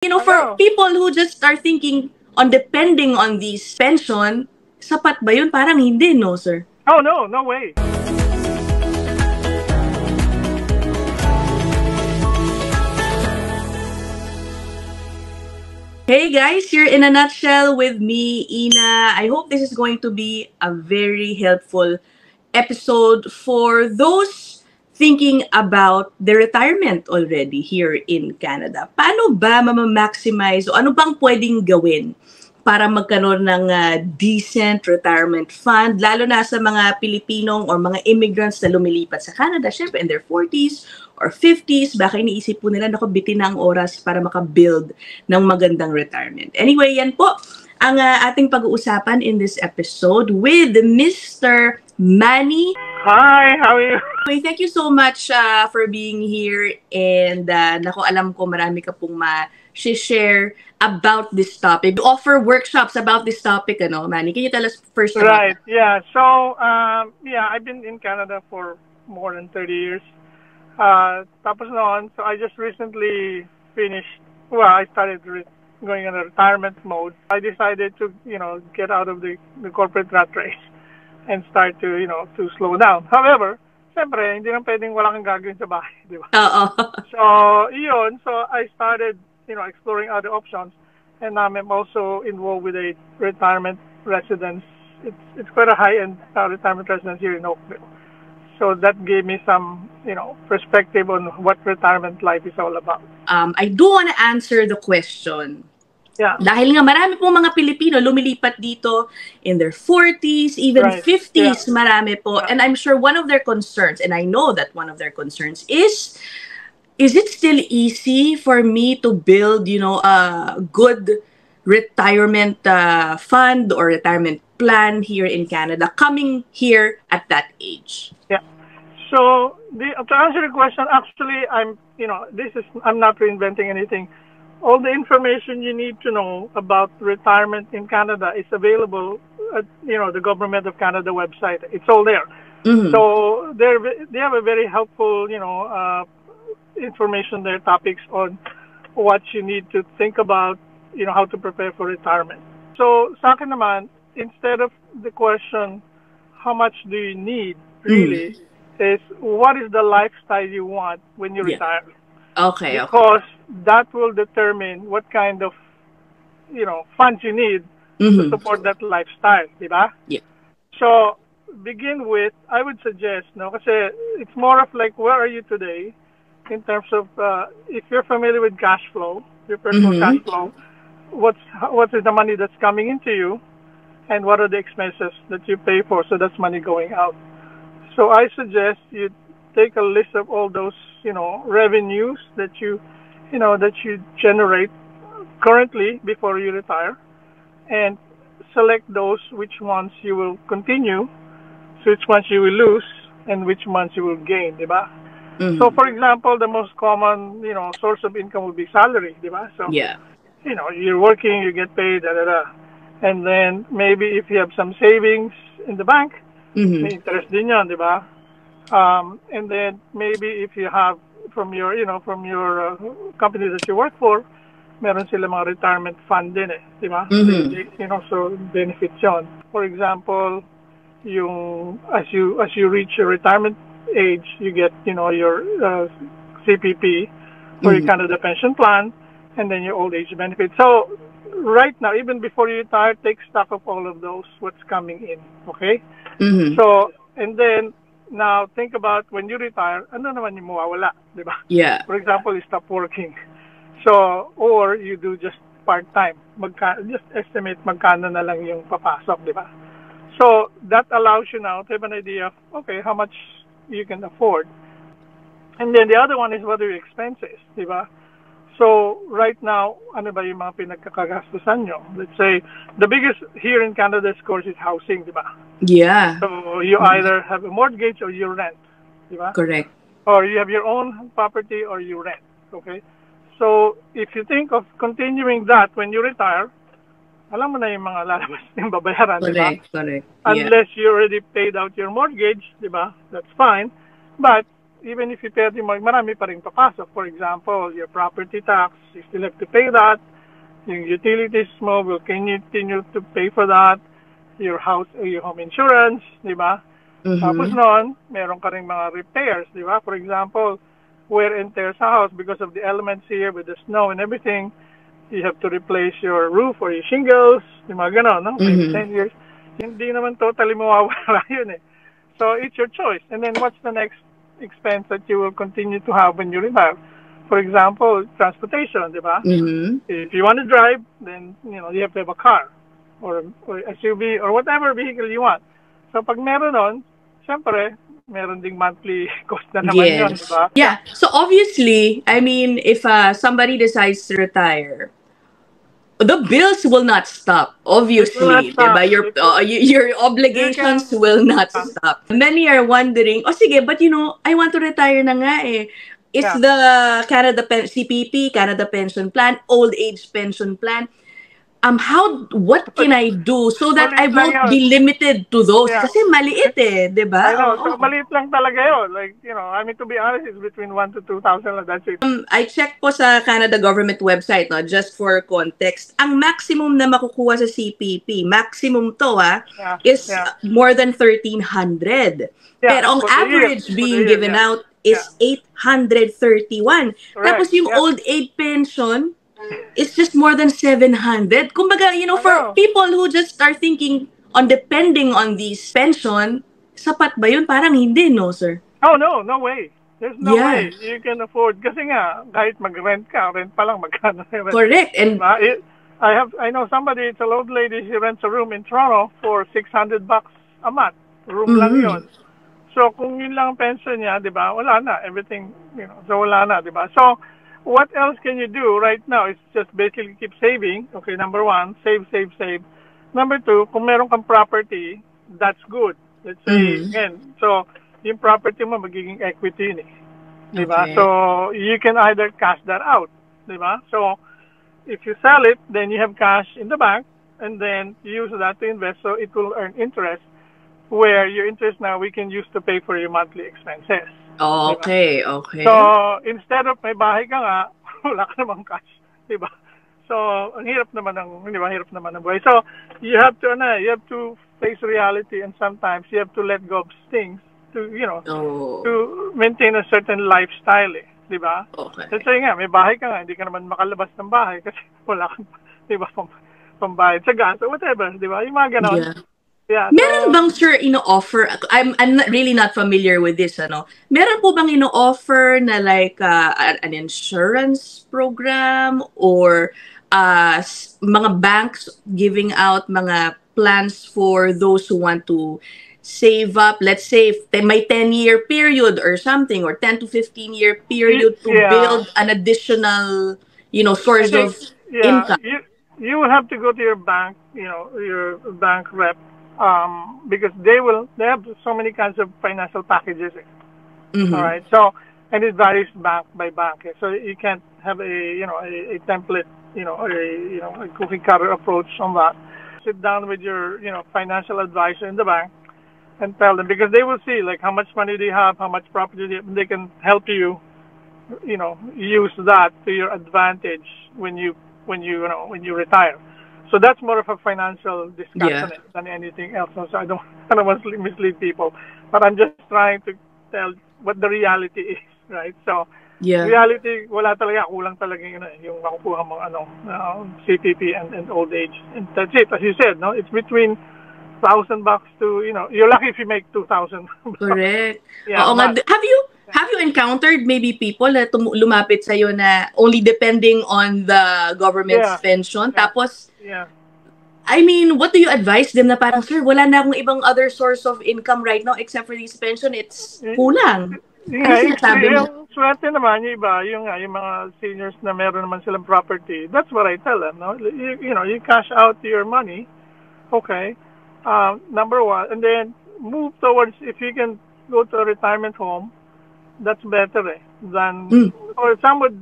For people who just are thinking on depending on this pension, sapat ba yun? Parang hindi, no, sir? Oh, no, no way. Hey guys, you're in a nutshell with me, Ina. I hope this is going to be a very helpful episode for those thinking about their retirement already here in Canada. Paano ba maximize o ano bang pwedeng gawin para magkaroon ng decent retirement fund, lalo na sa mga Pilipinong or mga immigrants na lumilipat sa Canada, syempre in their 40s or 50s, baka iniisip po nila, naku, bitin na ang oras para makabuild ng magandang retirement. Anyway, yan po ang ating pag-uusapan in this episode with Mr. Manny. Hi, how are you? Thank you so much for being here, and naku, alam ko marami ka pong ma-share about this topic. You offer workshops about this topic, ano, Manny? Can you tell us first about Right, that? yeah. So, I've been in Canada for more than 30 years. Tapos noon, so I just recently finished, I started going in a retirement mode. I decided to, get out of the corporate rat race and start to, to slow down. However, siyempre, hindi naman pwedeng wala kang gagawin sa bahay, di ba? Oo. So I started, exploring other options, and I'm also involved with a retirement residence. It's quite a high-end retirement residence here in Oakville. So that gave me some, perspective on what retirement life is all about. I do want to answer the question. Yeah. Dahil nga marami pong mga Pilipino lumilipat dito in their 40s, even Right. 50s, Yeah. marami po. Yeah. And I'm sure one of their concerns, and I know that one of their concerns is it still easy for me to build, a good retirement fund or retirement plan here in Canada, coming here at that age? Yeah. So to answer the question, actually, I'm not reinventing anything. All the information you need to know about retirement in Canada is available at, the Government of Canada website. It's all there. Mm-hmm. So they have a very helpful, information there, topics on what you need to think about, how to prepare for retirement. So sa akin naman, instead of the question, how much do you need, really, is what is the lifestyle you want when you retire? Okay. Because that will determine what kind of, funds you need to support that lifestyle, di ba? Yeah. So, begin with, I would suggest, kasi it's more of like, where are you today in terms of, if you're familiar with cash flow, your personal cash flow, what is the money that's coming into you, and what are the expenses that you pay for, so that's money going out. So I suggest you take a list of all those, revenues that you generate currently before you retire, and select those which ones you will continue, which ones you will lose, and which ones you will gain, diba? So for example, the most common, source of income will be salary, diba? So, yeah. You're working, you get paid, and then maybe if you have some savings in the bank, may interest din yan, diba? And then maybe if you have from your company that you work for, meron sila mga retirement fund din di ba? So benefits yon. For example, as you reach your retirement age, you get your CPP or your Canada pension plan, and then your old age benefit. So right now, even before you retire, take stock of all of those, what's coming in, okay? So, and then now think about when you retire, ano naman yung mawawala, di ba? Yeah. For example, you stop working. So, or you do just part-time. Just estimate magkano na lang yung papasok, di ba? So, that allows you now to have an idea of, okay, how much you can afford. And then the other one is what are your expenses, di ba? So, right now, ano ba yung mga pinagkakagastusan nyo? Let's say, the biggest here in Canada, of course, is housing, di ba? Yeah. So, you either have a mortgage or you rent, di ba? Correct. Or you have your own property or you rent, okay? So, if you think of continuing that when you retire, alam mo na yung mga lalabas yung babayaran, di ba? Correct. Unless you already paid out your mortgage, di ba? That's fine. But even if you pay the mortgage, marami pa rin papasok. For example, your property tax, you still have to pay that. Yung utilities mo will continue to pay for that. Your house, your home insurance, di ba? Tapos noon, meron ka rin mga repairs, di ba? For example, wear and tear sa house because of the elements here with the snow and everything. You have to replace your roof or your shingles, di ba? Ganon, no? Maybe 10 years. Hindi naman totally mawawala yun eh. So it's your choice. And then what's the next expense that you will continue to have when you retire? For example, transportation, di ba? If you want to drive, then you have to have a car or SUV or whatever vehicle you want. So pag meron nun, syempre, meron ding monthly cost na naman yun, di ba? Yeah. So obviously, I mean, if somebody decides to retire, the bills will not stop, obviously. Diba? Your obligations will not stop. Many are wondering, sige, but I want to retire na nga eh. Is the Canada CPP, Canada Pension Plan, Old Age Pension Plan, what can I do so that I won't be limited to those? Kasi maliit eh, di ba? I know, so maliit lang talaga yun. Like, I mean, to be honest, it's between 1,000 to 2,000, that's it. I checked po sa Canada government website, no, just for context. Ang maximum na makukuha sa CPP, maximum to is more than 1,300. Pero ang average being given out is 831. Tapos yung old age pension, it's just more than 700. Kumbaga, for people who just are thinking on depending on this pension, sapat ba yun? Parang hindi, no, sir? Oh, no way. There's no way you can afford. Kasi nga, kahit mag-rent ka, rent pa lang magkano. Correct. And I know somebody, it's an old lady, she rents a room in Toronto for $600 a month. Room lang yun. So, kung yun lang ang pension niya, di ba, wala na. Everything, so wala na, di ba? So, what else can you do right now is just basically keep saving. Okay, number one, save. Number two, kung meron kang property, that's good. Let's say, again, so, yung property mo magiging equity yun eh. Diba? Okay. So, you can either cash that out. Diba? So, if you sell it, then you have cash in the bank, and then you use that to invest, so it will earn interest, where your interest now we can use to pay for your monthly expenses. Okay, diba? Okay. So, instead of may bahay ka nga, wala ka namang cash. Diba? So, ang hirap naman ng buhay. So, you have to face reality, and sometimes you have to let go of things to, to maintain a certain lifestyle, eh. Diba? Okay. Let's say nga, may bahay ka nga, hindi ka naman makalabas ng bahay kasi wala kang, diba, pambayad sa gas or whatever, diba? Yung mga ganon. Yeah. Yeah, so, meron bang, sir, ino-offer? I'm really not familiar with this, ano? Meron po bang ino-offer na like an insurance program or mga banks giving out mga plans for those who want to save up, let's say may 10-year period or something, or 10 to 15-year period to build an additional, source of income? You will have to go to your bank, your bank rep, because they have so many kinds of financial packages. All right. So, and it varies bank by bank. So you can't have a template, a cookie cutter approach on that. Sit down with your, financial advisor in the bank and tell them, because they will see like how much money they have, how much property they can help you, use that to your advantage when you retire. So that's more of a financial discussion than anything else. So I don't want to mislead people, but I'm just trying to tell what the reality is, right? So reality, wala talaga, kulang talaga yung makukuha mong CPP and old age, and that's it. As you said, no, it's between $1,000 to you're lucky if you make 2,000. Correct. Have you encountered maybe people na lumapit sa iyo na only depending on the government's pension? Tapos, I mean, what do you advise them na parang, sir, wala na akong ibang other source of income right now except for this pension, it's kulang. Ano sinasabi mo? Yung swerte naman, yung iba, yung mga seniors na meron naman silang property, that's what I tell them, no? You cash out your money, okay, number one, and then move towards, if you can go to a retirement home, that's better than, or some would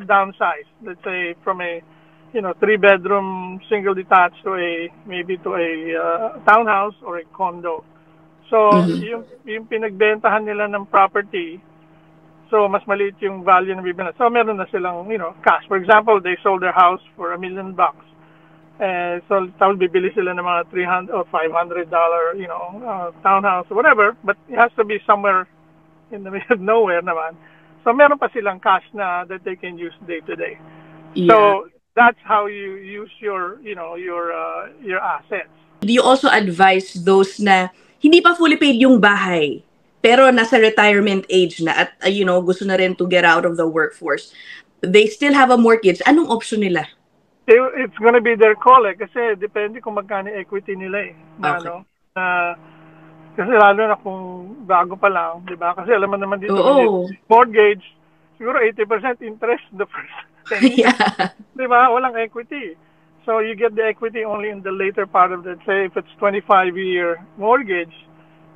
downsize, let's say from a, 3-bedroom single detached to maybe a townhouse or a condo. So, yung pinagbentahan nila ng property, So, mas maliit yung value na bibili. So, meron na silang, cash. For example, they sold their house for $1 million. So, tapos bibili sila ng mga $300 or $500, townhouse or whatever. But it has to be somewhere in the middle of nowhere naman. So, meron pa silang cash na that they can use day to day. Yeah. So, that's how you use your assets. Do you also advise those na hindi pa fully paid yung bahay, pero nasa retirement age na at gusto na rin to get out of the workforce? They still have a mortgage. Anong option nila? It's gonna be their call kasi depende kung magkano equity nila Okay. Kasi lalo na kung bago pa lang, di ba? Kasi alam mo naman dito, mortgage, siguro 80% interest the first 10 years. Yeah. Di ba? Walang equity. So you get the equity only in the later part of it. Say if it's 25-year mortgage,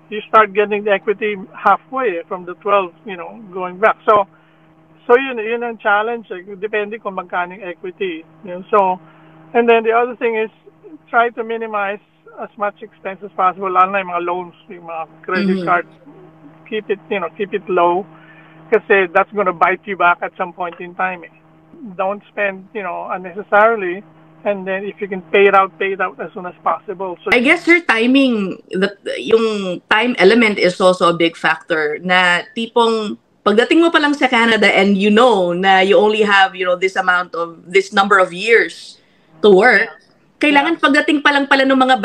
you start getting the equity halfway from the 12, going back. So yun ang challenge. Depende kung magkano equity. So, and then the other thing is try to minimize as much expense as possible. Lalo na yung mga loans, yung mga credit cards, keep it low, kasi that's going to bite you back at some point in time. Don't spend, unnecessarily. And then if you can pay it out as soon as possible. So I guess your timing, yung time element is also a big factor. Na tipong pagdating mo pa lang sa Canada and na you only have this number of years to work. Kailangan pagdating pa lang pala ng mga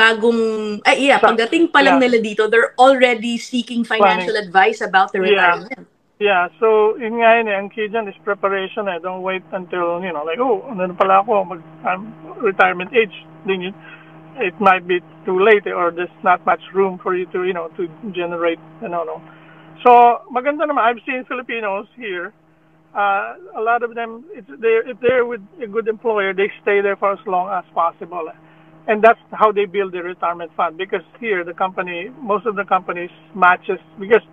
pagdating pa lang nila dito, they're already seeking financial advice about their retirement. Yeah, so yun nga ang key dyan is preparation. Don't wait until, ano pala ako, I'm retirement age. Then it might be too late or there's not much room for you to, to generate, So maganda naman, I've seen Filipinos here, a lot of them, if they're with a good employer, they stay there for as long as possible. And that's how they build their retirement fund. Because here, most of the companies matches, because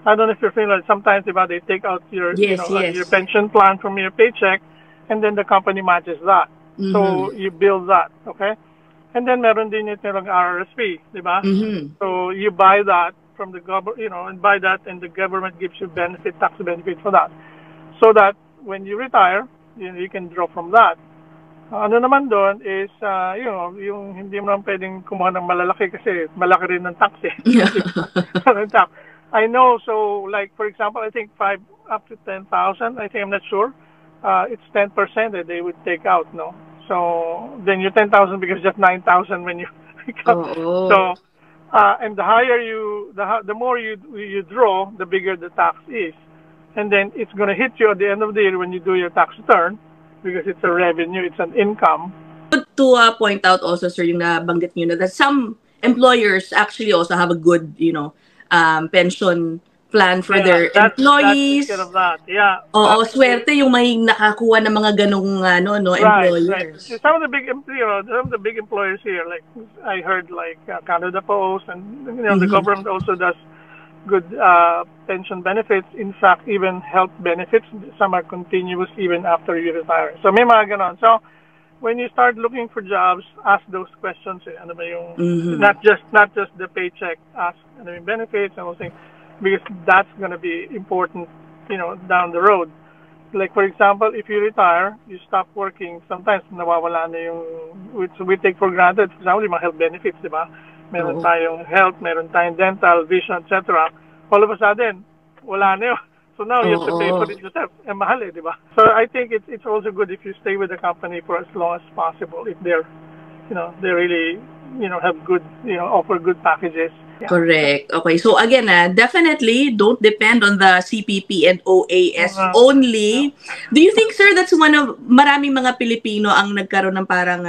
I don't know if you're familiar, sometimes they take out your your pension plan from your paycheck, and then the company matches that. So you build that, okay? And then meron din yung RRSP, di ba? So you buy that from the government, and buy that, and the government gives you tax benefit for that. So that when you retire, you can draw from that. Ano naman doon is, yung hindi mo naman pwedeng kumuha ng malalaki kasi malaki rin ng tax I know, so like for example, I think 5 up to 10,000. I think I'm not sure. It's 10% that they would take out, no. So then your 10,000 becomes just 9,000 when you become. So and the higher the more you draw, the bigger the tax is, and then it's going to hit you at the end of the year when you do your tax return because it's a revenue, it's an income. Good to point out also, sir, yung nabanggit niyo that some employers actually also have a good, pension plan for their employees. That's of that. Yeah. Swerte yung may nakakuha ng mga ganong employers. Right. Some of the big employers here, like I heard, like Canada Post, and the government also does good pension benefits. In fact, even health benefits. Some are continuous even after you retire. So may mga ganon. So when you start looking for jobs, ask those questions. Ano ba yung not just the paycheck. Ask ano yung benefits and those things, because that's going to be important, down the road. Like for example, if you retire, you stop working. Sometimes nawawala na yung we take for granted. For example, yung mga health benefits, di ba? Meron tayong health, meron tayong dental, vision, etc. All of a sudden, wala na yun. So now you have to pay for it yourself. Mahal di ba? So I think it's also good if you stay with the company for as long as possible if they're, they really, have good, offer good packages. Yeah. Correct. Okay. So again, definitely don't depend on the CPP and OAS only. Do you think, sir, that's one of maraming mga Pilipino ang nagkaroon ng parang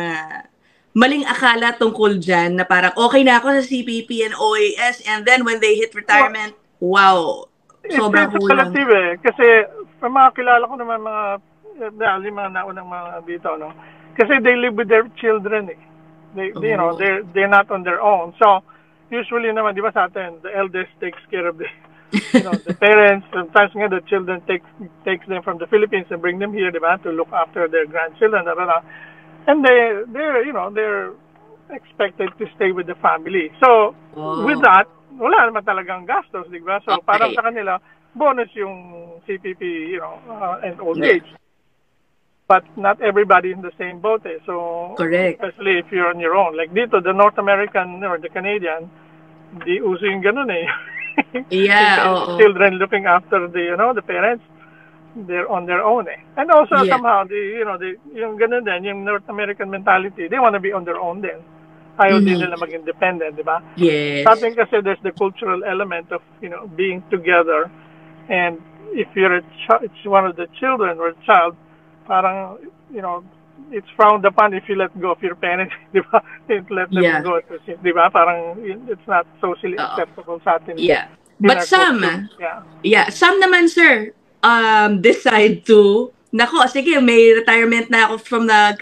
maling akala tungkol dyan na parang okay na ako sa CPP and OAS, and then when they hit retirement, wow, sobrang kulang. It's kasi mga kilala ko naman mga naunang mga dito, no? Kasi they live with their children. They're not on their own. So usually naman, di ba sa atin, the eldest takes care of the the parents. Sometimes nga the children takes them from the Philippines and bring them here, di ba, to look after their grandchildren. And they're expected to stay with the family. So with that, wala naman talagang gastos, di ba? So parang sa kanila, bonus yung CPP, and old Yeah. age. But not everybody in the same boat. Eh. So, Correct. especially if you're on your own. Like dito, the North American or the Canadian, di uso yung ganun eh. Yeah, The children looking after the parents, they're on their own eh. And also Yeah. somehow, yung ganun din, yung North American mentality, they want to be on their own din. Ayaw din nila maging independent, di ba? Yes. Sa atin kasi there's the cultural element of, being together. And if you're it's one of the children or child, parang, it's frowned upon if you let go of your parents, di ba? Let them Yeah. go, di ba? Parang it's not socially acceptable sa atin. Yeah. in But our some, culture. some naman, sir, decide to, nako, sige, may retirement na ako from the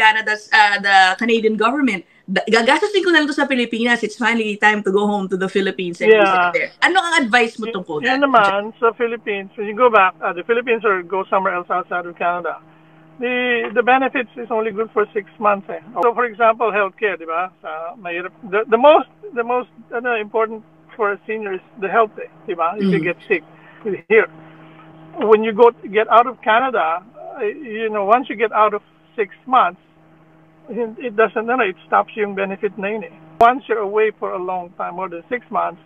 Canadian government. Gagastusin ko na lang to sa Pilipinas. It's finally time to go home to the Philippines and visit there. Ano ang advice mo tungkol Yun naman, sa Philippines, when you go back, the Philippines or go somewhere else outside of Canada, the benefits is only good for 6 months. Eh. So, for example, healthcare, di ba? The most important for a senior is the health, di ba? If you get sick here. When you get out of Canada, once you get out of 6 months, it doesn't, it stops yung benefit na yun eh. Once you're away for a long time, more than 6 months,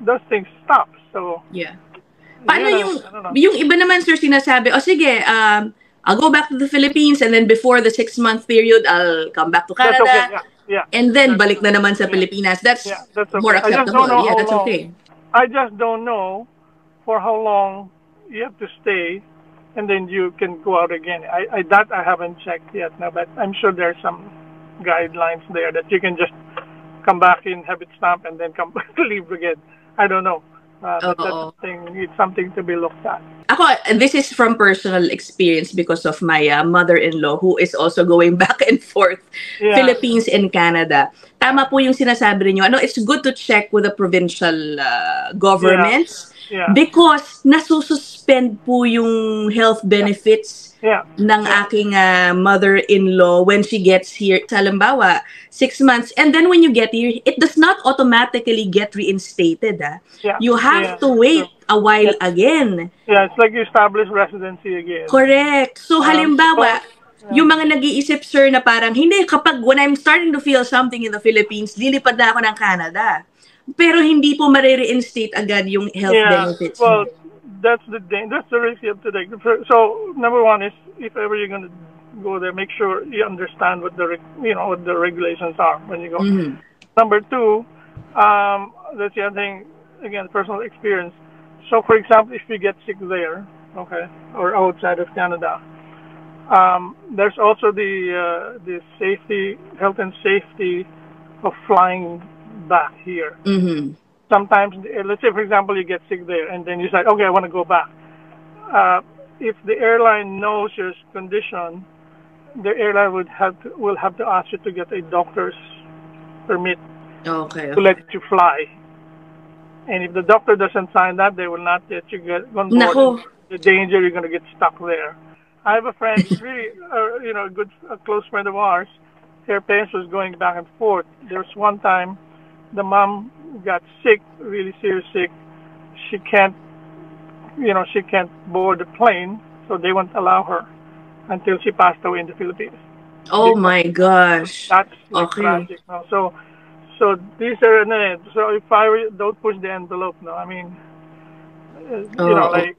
those things stop. So, yeah. Paano yung iba naman, sir, sinasabi, sige, I'll go back to the Philippines and then before the 6-month period, I'll come back to Canada. That's okay. Yeah. And then balik na naman sa Pilipinas. That's okay. more acceptable. Yeah, that's okay. I just don't know for how long you have to stay and then you can go out again. That I haven't checked yet now, but I'm sure there's some guidelines there that you can just come back in, have it stamped, and then come leave again. I don't know. But it's something to be looked at. This is from personal experience because of my mother-in-law who is also going back and forth, Philippines and Canada. Tama po yung sinasabi niyo. It's good to check with the provincial governments because nasususpend po yung health benefits ng aking mother-in-law when she gets here. Halimbawa, 6 months. And then when you get here, it does not automatically get reinstated. You have to wait a while again. Yeah, it's like you establish residency again. Correct. So halimbawa, yung mga nag-iisip, sir, na parang, hindi, when I'm starting to feel something in the Philippines, lilipad na ako ng Canada. Pero hindi po ma-reinstate agad yung health benefits. Well, that's the risk you have to take. So, number one is, if ever you're going to go there, make sure you understand what the regulations are when you go. Number two, that's the other thing, again, personal experience. So, for example, if you get sick there, or outside of Canada, there's also the health and safety of flying back here. Sometimes, let's say, for example, you get sick there, and then you say, okay, I want to go back. If the airline knows your condition, the airline will have to ask you to get a doctor's permit to let you fly. And if the doctor doesn't sign that, they will not let you get on board. The danger, you're going to get stuck there. I have a friend, really, a close friend of ours. Her parents was going back and forth. There was one time, the mom got sick, really serious sick. She can't board the plane, so they won't allow her until she passed away in the Philippines. Oh my gosh! That's tragic. No? So these are so if don't push the envelope. No, I mean,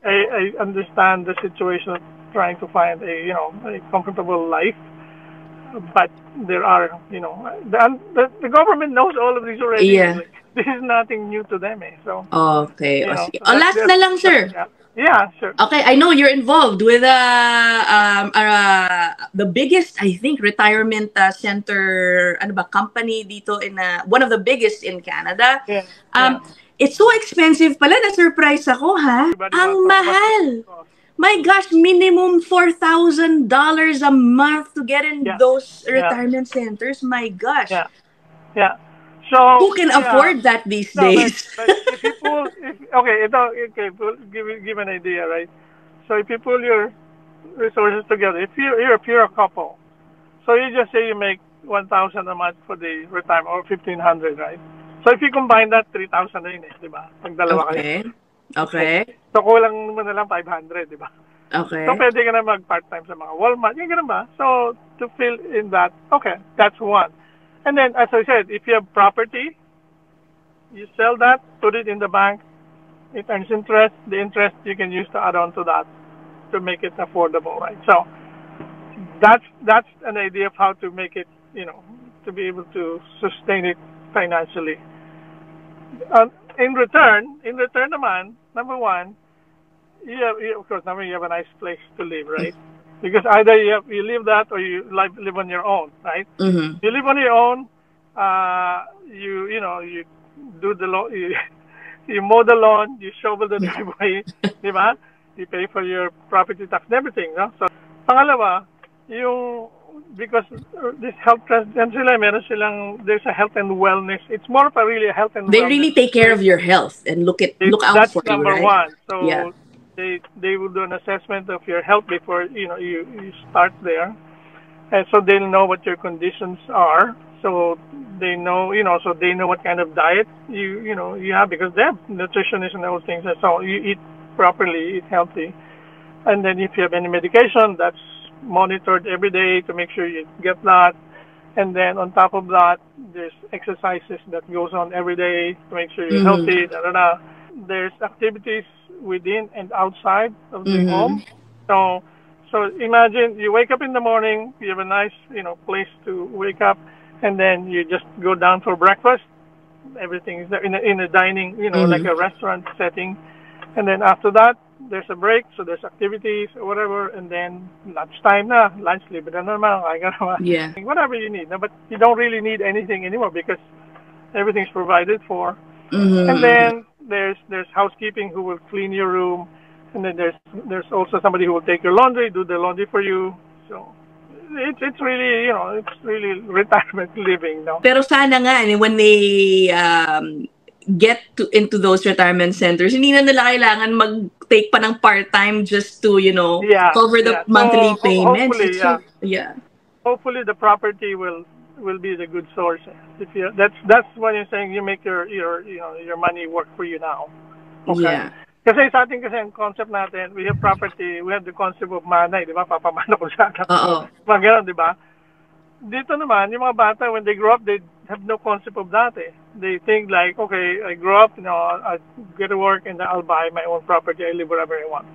I understand the situation of trying to find a comfortable life, but there are the government knows all of these already. Yeah. This is nothing new to them. So okay. Last na lang, sir. Yeah, sure. Okay, I know you're involved with the biggest, I think, retirement center company dito in one of the biggest in Canada. It's so expensive pala, na-surprise ako, ha? Ang mahal! My gosh, minimum $4,000 a month to get in those retirement centers. My gosh. Yeah. So, who can afford that these days? But if you give an idea, right? So if you pull your resources together, if you're a couple, so you just say you make $1,000 a month for the retirement or $1,500, right? So if you combine that, $3,000 na yun, di ba? Pag dalawa kayo. Okay. So, kulang mo na lang 500, di ba? Okay. So, pwede ka na mag-part-time sa mga Walmart. Yung ganun ba? So, to fill in that, okay, that's one. And then, as I said, if you have property, you sell that, put it in the bank, it earns interest. The interest you can use to add on to that to make it affordable, right? So, that's an idea of how to make it, to be able to sustain it financially. In return naman, number one, of course, number you have a nice place to live, right? Because either you live that or you live on your own, right? Mm-hmm. You live on your own, you do the lawn, you mow the lawn, you shovel the driveway, di ba? You pay for your property tax and everything, no? So, pangalawa, because this health residential, there's a health and wellness. It's more of a really a health and wellness. They really take care of your health and look out for you, right? That's number one. So yeah. they will do an assessment of your health before you start there, and so they'll know what your conditions are. So they know so they know what kind of diet you have, because they have nutritionists and those things. And so you eat properly, eat healthy, and then if you have any medication, that's monitored every day to make sure you get that. And then on top of that, there's exercises that goes on every day to make sure you're healthy. There's activities within and outside of the home. So imagine you wake up in the morning, you have a nice place to wake up, and then you just go down for breakfast. Everything is there in a dining, like a restaurant setting. And then after that, there's a break, so there's activities or whatever, and then lunchtime lunch, libre na naman, yeah, whatever you need. But you don't really need anything anymore because everything's provided for. And then there's housekeeping who will clean your room, and then there's also somebody who will take your laundry, do the laundry for you. So it's really it's really retirement living now. Pero sana nga when they get into those retirement centers, hindi na nila kailangan mag-take pa ng part-time just to, cover the monthly payments. Hopefully, hopefully the property will be the good source. That's what you're saying, you make your money work for you now. Okay. Yeah. Kasi sa atin ang concept natin, we have property, we have the concept of manay, di ba? Papamana ko sa atin. Mga ganun, di ba? Dito naman, yung mga bata, when they grow up, they have no concept of that. They think like, okay, I grow up, I get to work and I'll buy my own property, I live wherever I want.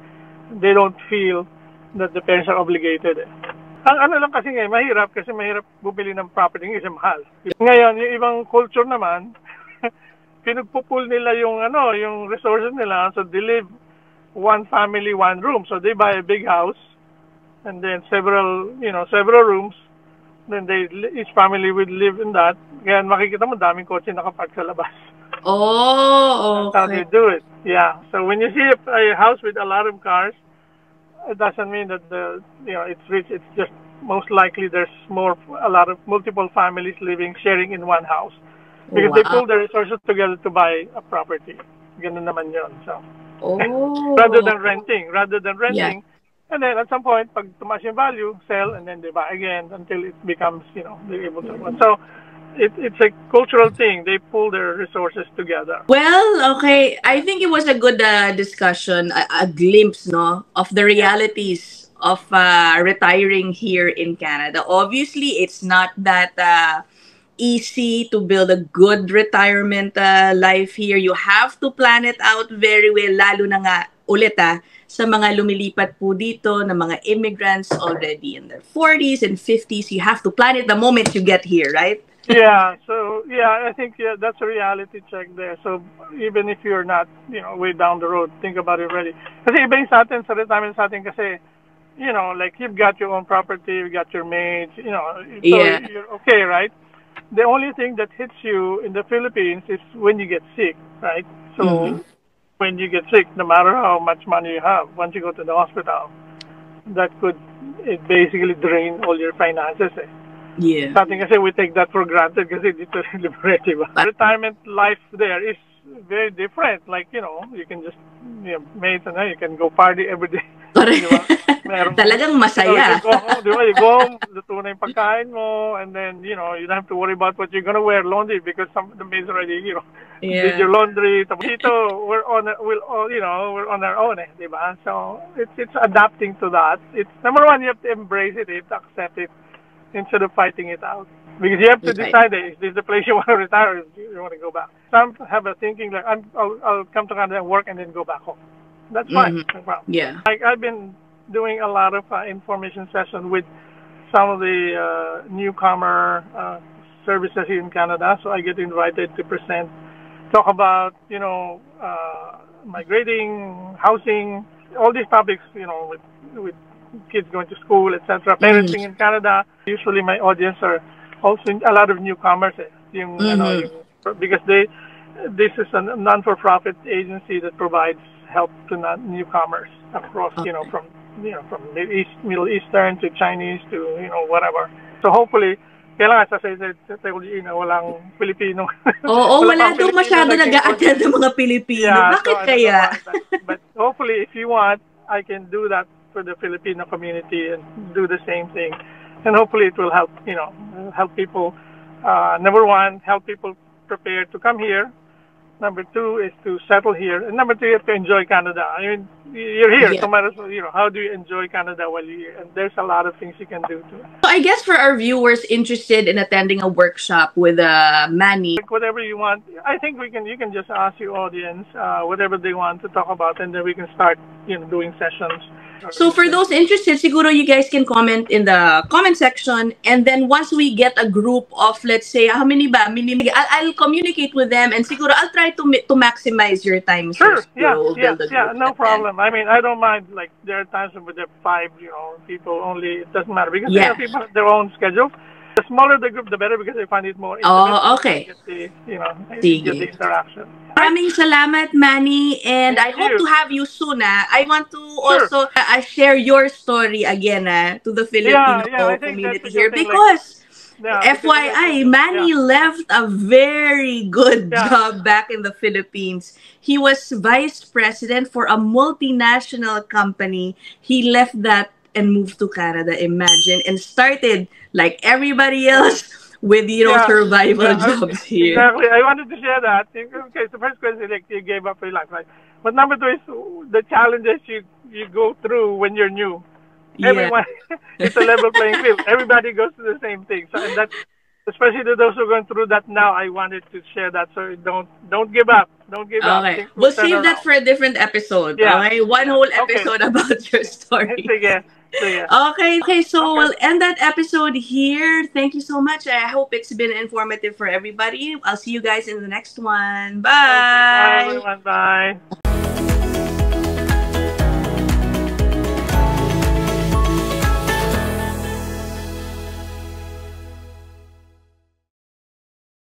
They don't feel that the parents are obligated. Ang lang kasi mahirap bumili ng property kasi mahal. Ngayon, yung ibang culture naman, pinagpupul nila yung resources nila, so they live one family, one room. So they buy a big house and then several rooms. Then each family would live in that. Kaya makikita mo daming kotse nakapark sa labas. Oh, okay. That's how they do it. Yeah. So when you see a house with a lot of cars, it doesn't mean that it's rich. It's just most likely there's a lot of multiple families sharing in one house. Because they pull their resources together to buy a property. Ganun naman yun. So rather than renting. Yeah. And then at some point, pag tumaas yung value, sell, and then they buy again until it becomes, they're able to. So it's a cultural thing. They pull their resources together. Well, okay. I think it was a good discussion, a glimpse, of the realities of retiring here in Canada. Obviously, it's not that easy to build a good retirement life here. You have to plan it out very well, lalo na nga ulit sa mga lumilipat po dito na mga immigrants already in their 40s and 50s. You have to plan it the moment you get here, right? Yeah. So, I think that's a reality check there. So, even if you're not, way down the road, think about it already. Kasi iba yung sa atin, sa retirement sa atin kasi, like you've got your own property, you've got your maids, so you're okay, right? The only thing that hits you in the Philippines is when you get sick, right? So, when you get sick, no matter how much money you have, once you go to the hospital, that could basically drain all your finances. Yeah. Something kasi we take that for granted kasi dito libre, diba? Retirement life there is very different. Like, you can just, mates, and then you can go party every day. Correct. Di ba? Meron, Talagang you masaya. can go home, di ba? You go home, luto na yung pagkain mo, and then, you don't have to worry about what you're gonna wear, laundry, because the maids already, did your laundry. Tapos dito, we're on our own, di ba? So, it's adapting to that. It's, number one, you have to embrace it, you have to accept it, instead of fighting it out. Because you have to decide, is this the place you want to retire, or do you want to go back? Some have a thinking like, I'll come to Canada and work and then go back home. That's fine. No problem. Yeah. Like, I've been doing a lot of information sessions with some of the newcomer services here in Canada. So I get invited to present, talk about, migrating, housing, all these topics, with kids going to school, etc. Parenting in Canada. Usually my audience are also a lot of newcomers. Because this is a non-for-profit agency that provides help to newcomers across, from Middle Eastern to Chinese to, whatever. So hopefully, kailangan sa walang Pilipino. Oo, wala daw masyado nag-a-attend ng mga Pilipino. Bakit kaya? But hopefully, if you want, I can do that for the Filipino community and do the same thing. And hopefully it will help, help people. Number one, help people prepare to come here. Number two is to settle here. And number three, you have to enjoy Canada. I mean, you're here, so might as well, how do you enjoy Canada while you're here? And there's a lot of things you can do too. So I guess for our viewers interested in attending a workshop with Manny. Like whatever you want, I think you can just ask your audience whatever they want to talk about, and then we can start, doing sessions. So for those interested, siguro you guys can comment in the comment section, and then once we get a group of, let's say, how many ba? I'll communicate with them, and siguro I'll try to maximize your time. Sure, yeah, no problem. I mean, I don't mind, like, there are times when there are 5, people only, it doesn't matter, because people have their own schedule. The smaller the group, the better, because I find it more intimate. Oh, okay. Get the interaction. Maraming salamat, Manny, and I hope to have you soon. I want to also share your story again to the Filipino community here, because FYI, Manny left a very good job back in the Philippines. He was vice president for a multinational company. He left that and moved to Canada, imagine, and started like everybody else with, survival jobs here. Exactly. I wanted to share that. Okay, so first question, like, you gave up your life, right? But number two is the challenges you go through when you're new. Everyone, it's a level playing field. Everybody goes through the same thing. So, and that's, especially to those who are going through that now, I wanted to share that. So don't give up. Don't give up. Okay. We'll save that for a different episode. Yeah. Okay? One whole episode about your story. Okay, so we'll end that episode here. Thank you so much. I hope it's been informative for everybody. I'll see you guys in the next one. Bye. Okay, bye, everyone. Bye.